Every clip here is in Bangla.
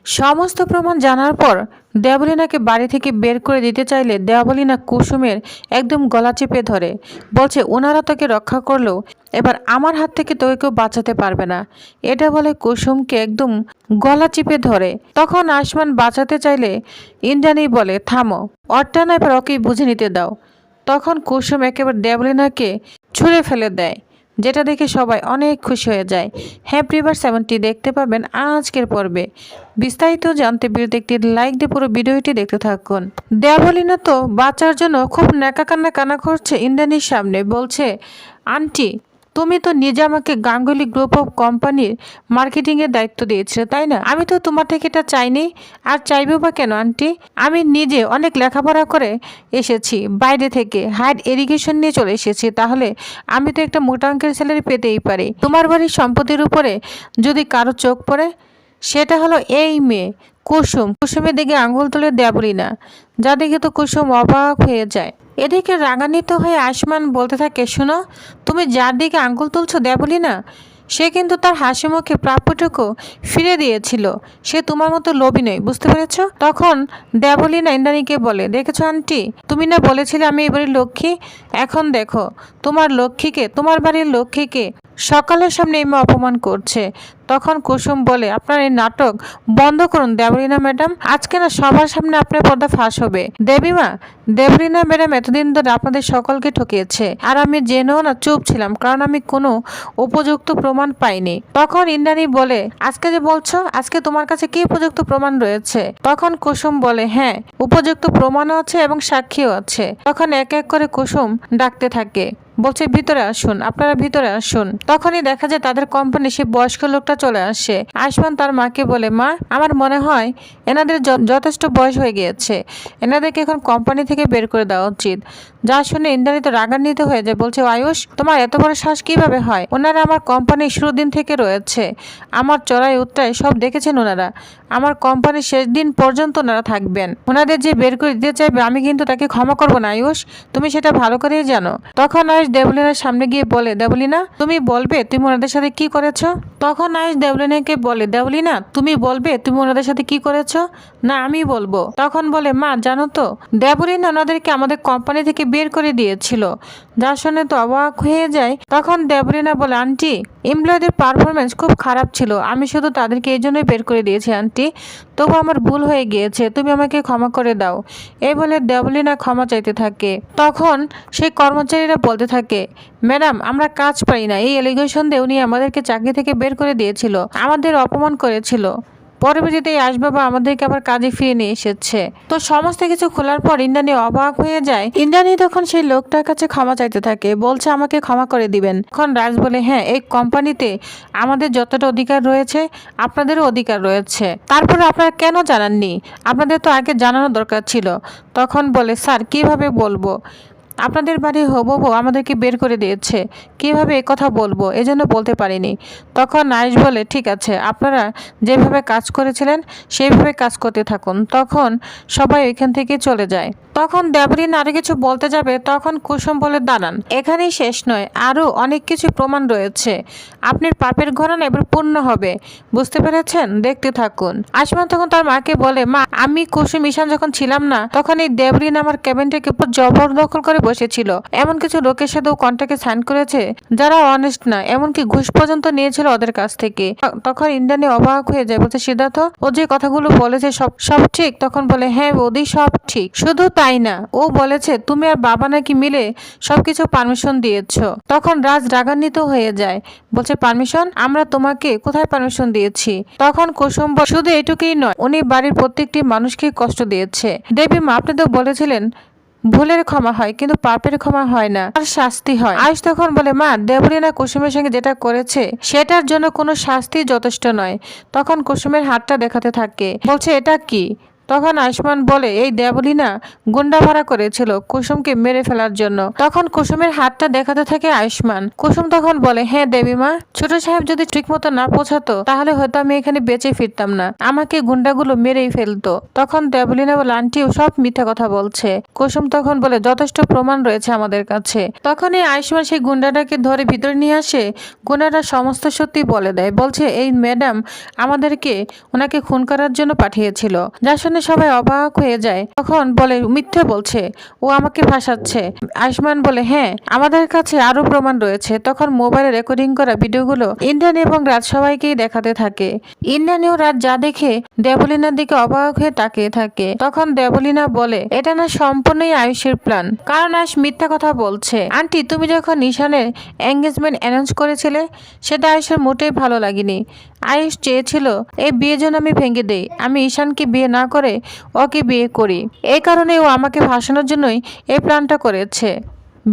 সমস্ত প্রমাণ জানার পর দেবলীনাকে বাড়ি থেকে বের করে দিতে চাইলে দেবলীনা কুসুমের একদম গলা চেপে ধরে, বলছে ওনারা তোকে রক্ষা করলেও এবার আমার হাত থেকে তোকে কেউ বাঁচাতে পারবে না। এটা বলে কুসুমকে একদম গলা চেপে ধরে। তখন আসমান বাঁচাতে চাইলে ইন্দ্রাণী বলে থামো, অরটা না এবার ওকেই বুঝে নিতে দাও। তখন কুসুম একেবারে দেবলীনাকে ছুঁড়ে ফেলে দেয়, যেটা দেখে সবাই অনেক খুশি হয়ে যায়। হ্যাপি রিভার 70 দেখতে পাবেন আজকের পর্বে। বিস্তারিত জানতে ভিডিওতে একটি লাইক দিয়ে পুরো ভিডিওটি দেখতে থাকুন। দেবলীনা তো বাচ্চার জন্য খুব ন্যাকা কান্না করছে ইন্দ্রাণীর সামনে, বলছে আন্টি তুমি তো নিজে আমাকে গাঙ্গুলি গ্রুপ অফ কোম্পানির মার্কেটিংয়ের দায়িত্ব দিয়েছিলে, তাই না? আমি তো তোমার থেকে এটা চাইনি, আর চাইবো বা কেন আন্টি? আমি নিজে অনেক লেখাপড়া করে এসেছি বাইরে থেকে, হায়ার এডুকেশন নিয়ে চলে এসেছি, তাহলে আমি তো একটা মোটা অঙ্কের স্যালারি পেতেই পারি। তোমার বাড়ির সম্পত্তির উপরে যদি কারো চোখ পড়ে, সেটা হলো এই মেয়ে কুসুম। কুসুমের দিকে আঙুল তুলে দেবলীনা, যা দেখে তো কুসুম অবাক হয়ে যায়। এদিকে রাগান্বিত হয়ে আসমান বলতে থাকে, শোনো, তুমি যার দিকে আঙ্গুল তুলছো দেবলীনা, সে কিন্তু তার হাসি মুখে প্রাপ্যটুকু ফিরে দিয়েছিল। সে তোমার মতো লোভী নয়, বুঝতে পেরেছ? তখন দেবলীনা ইন্দ্রাণীকে বলে, দেখেছো আন্টি, তুমি না বলেছিলে আমি এবারের লক্ষ্মী, এখন দেখো তোমার লক্ষ্মীকে, তোমার বাড়ির লক্ষ্মীকে সকালের সামনে এমে অপমান করছে। তখন কুসুম বলে, আপনার এই নাটক বন্ধ করুন দেবলীনা ম্যাডাম, আজকে না সবার সামনে আপনার পর্দা ফাঁস হবে। দেবলীনা ম্যাডাম এতদিন ধরে আপনাদের সকলকে ঠকিয়েছে, আর আমি জেনেও না চুপ ছিলাম, কারণ আমি কোনো উপযুক্ত প্রমাণ পাইনি। তখন ইন্দ্রাণী বলে, আজকে যে বলছো, আজকে তোমার কাছে কি উপযুক্ত প্রমাণ রয়েছে? তখন কুসুম বলে, হ্যাঁ, উপযুক্ত প্রমাণও আছে এবং সাক্ষীও আছে। তখন এক এক করে কুসুম ডাকতে থাকে, বলছে ভিতরে আসুন, আপনারা ভিতরে আসুন। তখনই দেখা যায় তাদের কোম্পানি সে বয়স্ক লোকটা চলে আসে। আসমান তার মাকে বলে, মা, আমার মনে হয় এনাদের যথেষ্ট বয়স হয়ে গিয়েছে, এনাদেরকে এখন কোম্পানি থেকে বের করে দেওয়া উচিত। যা শুনে ইন্দ্রাণী তো রাগান্বিত হয়ে যায়, বলছে আয়ুষ, তোমার এত বড় সাহস কিভাবে হয়? ওনারা আমার কোম্পানি শুরুর দিন থেকে রয়েছে, আমার চড়াই উত্তরায় সব দেখেছেন ওনারা, আমার কোম্পানির শেষ দিন পর্যন্ত ওনারা থাকবেন। ওনাদের যে বের করে দিতে চাইবে আমি কিন্তু তাকে ক্ষমা করবো না আয়ুষ, তুমি সেটা ভালো করেই জানো। তখন আয়ুষ দেবলীনার সামনে গিয়ে বলে, দেবলীনা তুমি বলবে তুমি ওনাদের সাথে কি করেছো? তখন আয়ুষ দেবলীনাকে বলে, দেবলীনা তুমি বলবে তুমি ওনাদের সাথে কি করেছো? না আমি বলবো। তখন বলে, মা জানো তো দেবলীনা ওনাদেরকে আমাদের কোম্পানি থেকে বের করে দিয়েছিল। যা শুনে তো অবাক হয়ে যায়। তখন দেবলীনা বলে, আন্টি এমপ্লয়ীদের পারফরমেন্স খুব খারাপ ছিল, আমি শুধু তাদেরকে এই জন্যই বের করে দিয়েছি আন্টি, তবু আমার ভুল হয়ে গিয়েছে, তুমি আমাকে ক্ষমা করে দাও। এই বলে দেবলীনা ক্ষমা চাইতে থাকে। তখন সেই কর্মচারীরা বলতে থাকে, ম্যাডাম আমরা কাজ পাই না, এই এলিগেশন দিয়ে উনি আমাদেরকে চাকরি থেকে বের করে দিয়েছিল, আমাদের অপমান করেছিল, পরবর্তীতে এই আসবাবা আমাদেরকে আবার কাজে ফিরে নিয়ে এসেছে। তো সমস্ত কিছু খোলার পর ইন্দ্রাণী অবাক হয়ে যায়। ইন্দ্রাণী তখন সেই লোকটার কাছে ক্ষমা চাইতে থাকে, বলছে আমাকে ক্ষমা করে দিবেন। তখন রাজ বলে, হ্যাঁ, এই কোম্পানিতে আমাদের যতটা অধিকার রয়েছে আপনাদেরও অধিকার রয়েছে, তারপরে আপনারা কেন জানাননি? আপনাদের তো আগে জানানো দরকার ছিল। তখন বলে, স্যার কিভাবে বলবো, আপনাদের বাড়ি হবু বউ আমাদেরকে বের করে দিয়েছে, কিভাবে কথা বলবো, এজন্য বলতে পারিনি। তখন আয়ুষ বলে, ঠিক আছে, আপনারা যেভাবে কাজ করেছিলেন সেইভাবে কাজ করতে থাকুন। তখন সবাই এখান থেকে চলে যায়। তখন দেবলীনা আরো কিছু বলতে যাবে, তখন কুসুম বলে, দাঁড়ান, এখানেই শেষ নয়, আরো অনেক কিছু প্রমাণ রয়েছে, আপনার পাপের ঘটনা এবার পূর্ণ হবে, বুঝতে পেরেছেন? দেখতে থাকুন। আসমান তখন তার মাকে বলে, মা আমি কুসুম ঈশান যখন ছিলাম না, তখন এই দেবলীনা আমার ক্যাবিনটাকে জবরদখল করে বসেছিল, এমন কিছু লোকের সাথেও কন্ট্রাক্টে সাইন করেছে যারা অনেস্ট না, এমনকি ঘুষ পর্যন্ত নিয়েছিল ওদের কাছ থেকে। তখন ইন্দ্রাণী অবাক হয়ে যায়, বলছে সিদ্ধার্থ ও যে কথাগুলো বলেছে সব ঠিক? তখন বলে, হ্যাঁ বৌদি সব ঠিক, শুধু তাই না, ও বলেছে তুমি আর বাবা নাকি মিলে সবকিছু পারমিশন দিয়েছ। তখন রাজ রাগান্বিত হয়ে যায়, বলছে পারমিশন? আমরা তোমাকে কোথায় পারমিশন দিয়েছি? তখন কুসুম শুধু এটুকুই নয়, উনি বাড়ির প্রত্যেকটি মানুষকে কষ্ট দিয়েছে। দেবী মা আপনি তো বলেছিলেন ভুলের ক্ষমা হয় কিন্তু পাপের ক্ষমা হয় না, আর শাস্তি হয়। আয়ুষ তখন বলে, মা দেবলীনা কুসুমের সঙ্গে যেটা করেছে সেটার জন্য কোনো শাস্তি যথেষ্ট নয়। তখন কুসুমের হাতটা দেখাতে থাকে, বলছে এটা কি? তখন আয়ুষ্মান বলে এই দেবলীনা গুন্ডা ভাড়া করেছিল কুসুমকে মেরে ফেলার জন্য। তখন কুসুমের হাতটা দেখাতে থাকে আয়ুষ্মান। কুসুম তখন বলে হ্যাঁ দেবীমা, ছোট সাহেব যদি ঠিক মতো না পৌঁছাতো তাহলে হয়তো আমি এখানে বেঁচে ফিরতাম না, আমাকে গুন্ডাগুলো মেরেই ফেলতো। তখন দেবলীনা বলে আন্টিও সব মিথ্যা কথা বলছে। কুসুম তখন বলে যথেষ্ট প্রমাণ রয়েছে আমাদের কাছে। তখনই আয়ুষ্মান সেই গুন্ডাটাকে ধরে ভিতরে নিয়ে আসে। গুন্ডাটা সমস্ত সত্যি বলে দেয়, বলছে এই ম্যাডাম আমাদেরকে ওনাকে খুন করার জন্য পাঠিয়েছিল। যার শুনে সবাই অবাক হয়ে যায়। তখন বলে মিথ্যে বলছে, ও আমাকে ফাঁসাচ্ছে। আয়ুষ্মান বলে হ্যাঁ আমাদের কাছে আরো প্রমাণ রয়েছে। তখন মোবাইলে রেকর্ডিং করা ভিডিওগুলো ইন্দ্রাণী এবং রাত সবাইকেই দেখাতে থাকে। ইন্দ্রাণী ও রাত যা দেখে দেবলীনার দিকে অবাক হয়ে তাকিয়ে থাকে। তখন দেবলীনা বলে এটা না সম্পূর্ণই আয়ুষের প্ল্যান, কারণ আয়ুষ মিথ্যা কথা বলছে। আন্টি তুমি যখন নিশানের এঙ্গেজমেন্ট অ্যানাউন্স করেছিলে সেটা আয়ুষের মোটেই ভালো লাগেনি। আয়ুষ চেয়েছিল এই বিয়ে যেন আমি ভেঙে দেই, আমি ঈশানকে বিয়ে না করে ওকে বিয়ে করি। এই কারণে ও আমাকে ভাসানোর জন্যই এই প্ল্যানটা করেছে।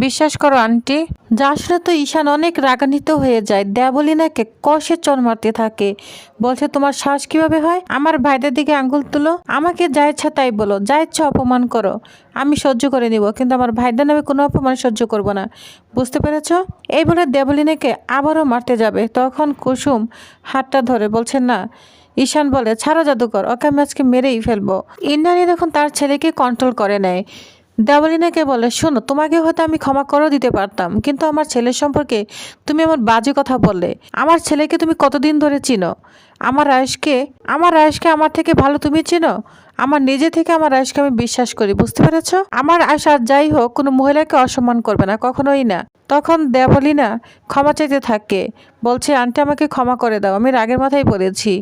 বিশ্বাস করো আন্টি। যা শুনে তো ঈশান অনেক রাগান্বিত হয়ে যায়। দেবলীনাকে কষে চর মারতে থাকে, বলছে তোমার সাহস কিভাবে হয় আমার ভাইদের দিকে আঙ্গুল তুলো, আমাকে যা ইচ্ছা তাই বলো, যা ইচ্ছা অপমান করো, আমি সহ্য করে নিব, কিন্তু আমার ভাইদের নামে কোনো অপমান সহ্য করব না, বুঝতে পেরেছ? এই বলে দেবলীনাকে আবারও মারতে যাবে। তখন কুসুম হাতটা ধরে বলছে না। ঈশান বলে ছাড়ো জাদুকর, ওকে আমি আজকে মেরেই ফেলবো। ইন্দ্রাণী তখন তার ছেলেকে কন্ট্রোল করে নেয়। দেবলীনাকে বলে শোনো তোমাকে হয়তো আমি ক্ষমা করেও দিতে পারতাম, কিন্তু আমার ছেলের সম্পর্কে তুমি আমার বাজে কথা বললে। আমার ছেলেকে তুমি কতদিন ধরে চিনো? আমার আয়েশকে আমার থেকে ভালো তুমি চিনো? আমার নিজে থেকে আমার আয়েশকে আমি বিশ্বাস করি, বুঝতে পেরেছ? আমার আয়েশ আর যাই হোক কোনো মহিলাকে অসম্মান করবে না, কখনোই না। তখন দেবলীনা ক্ষমা চাইতে থাকে, বলছে আন্টি আমাকে ক্ষমা করে দাও, আমি রাগের মাথায় পড়েছি।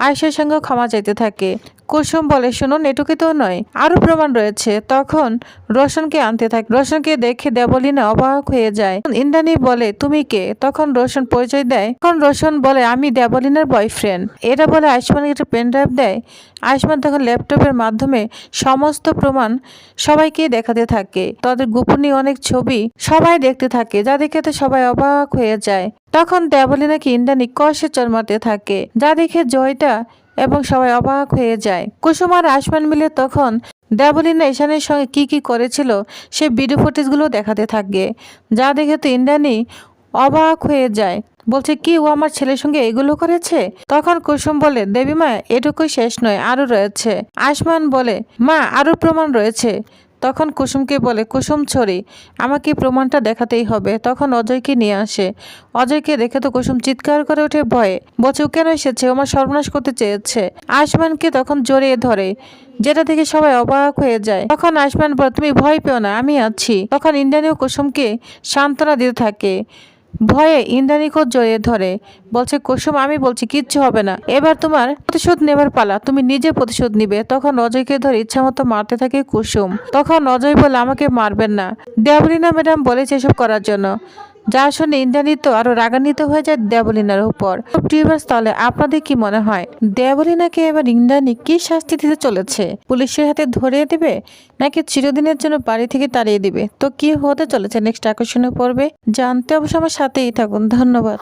আয়েশের সঙ্গে ক্ষমা চাইতে থাকে। কুসুম বলে শুনুন এটুকু তো নয়, আরো প্রমাণ রয়েছে। তখন রোশনকে আনতে থাকে। রোশনকে দেখে দেবলীনা অবাক হয়ে যায়। ইন্দ্রাণী বলে তুমি কে? তখন রোশন পরিচয় দেয়। তখন রোশন বলে আমি দেবলীনার বয়ফ্রেন্ড। এটা বলে আয়ুষ্মানকে একটা পেন ড্রাইভ দেয়। আয়ুষ্মান তখন ল্যাপটপের মাধ্যমে সমস্ত প্রমাণ সবাইকে দেখাতে থাকে। তাদের গোপনীয় অনেক ছবি সবাই দেখতে থাকে, যা দেখে তো সবাই অবাক হয়ে যায়। তখন দেবলীনাকে ইন্দ্রাণী কষে চর মারতে থাকে, যা দেখে জয়টা এবং সবাই অবাক হয়ে যায়। কুসুম আর আয়ুষ্মান মিলে তখন দেবলীনা ঈশানের সঙ্গে কি কি করেছিল সে ভিডিও ফুটেজগুলো দেখাতে থাকে, যা দেখে তো ইন্দ্রাণী অবাক হয়ে যায়, বলছে কি ও আমার ছেলের সঙ্গে এগুলো করেছে? তখন কুসুম বলে দেবীমা এটুকুই শেষ নয়, আরো রয়েছে। আয়ুষ্মান বলে মা আরো প্রমাণ রয়েছে। তখন কুসুমকে বলে কুসুম ছড়ি আমাকে প্রমাণটা দেখাতেই হবে। তখন অজয়কে নিয়ে আসে। অজয়কে দেখে তো কুসুম চিৎকার করে ওঠে ভয়ে, বলছে ও কেন এসেছে, ও আমার সর্বনাশ করতে চেয়েছে। আয়ুষ্মানকে তখন জড়িয়ে ধরে, যেটা দেখে সবাই অবাক হয়ে যায়। তখন আয়ুষ্মান বলে তুমি ভয় পেও না, আমি আছি। তখন ইন্দ্রাণী ও কুসুমকে সান্ত্বনা দিতে থাকে। ভয়ে ইন্দ্রাণীকেও জড়িয়ে ধরে, বলছে কুসুম আমি বলছি কিচ্ছু হবে না, এবার তোমার প্রতিশোধ নেবার পালা, তুমি নিজে প্রতিশোধ নিবে। তখন অজয়কে ধরে ইচ্ছা মতো মারতে থাকে কুসুম। তখন অজয় বলে আমাকে মারবেন না, দেবলীনা ম্যাডাম বলেছে এসব করার জন্য। যা শুনে ইন্দ্রাণী তো আরো রাগান্বিত হয়ে যায় দেবলীনার উপর। তাহলে আপনাদের কি মনে হয় দেবলীনাকে এবার ইন্দ্রাণী কি শাস্তি দিতে চলেছে? পুলিশের হাতে ধরিয়ে দিবে নাকি চিরদিনের জন্য বাড়ি থেকে তাড়িয়ে দিবে? তো কি হতে চলেছে নেক্সট আকর্ষণীয় পর্বে জানতে অবশ্য আমার সাথেই থাকুন। ধন্যবাদ।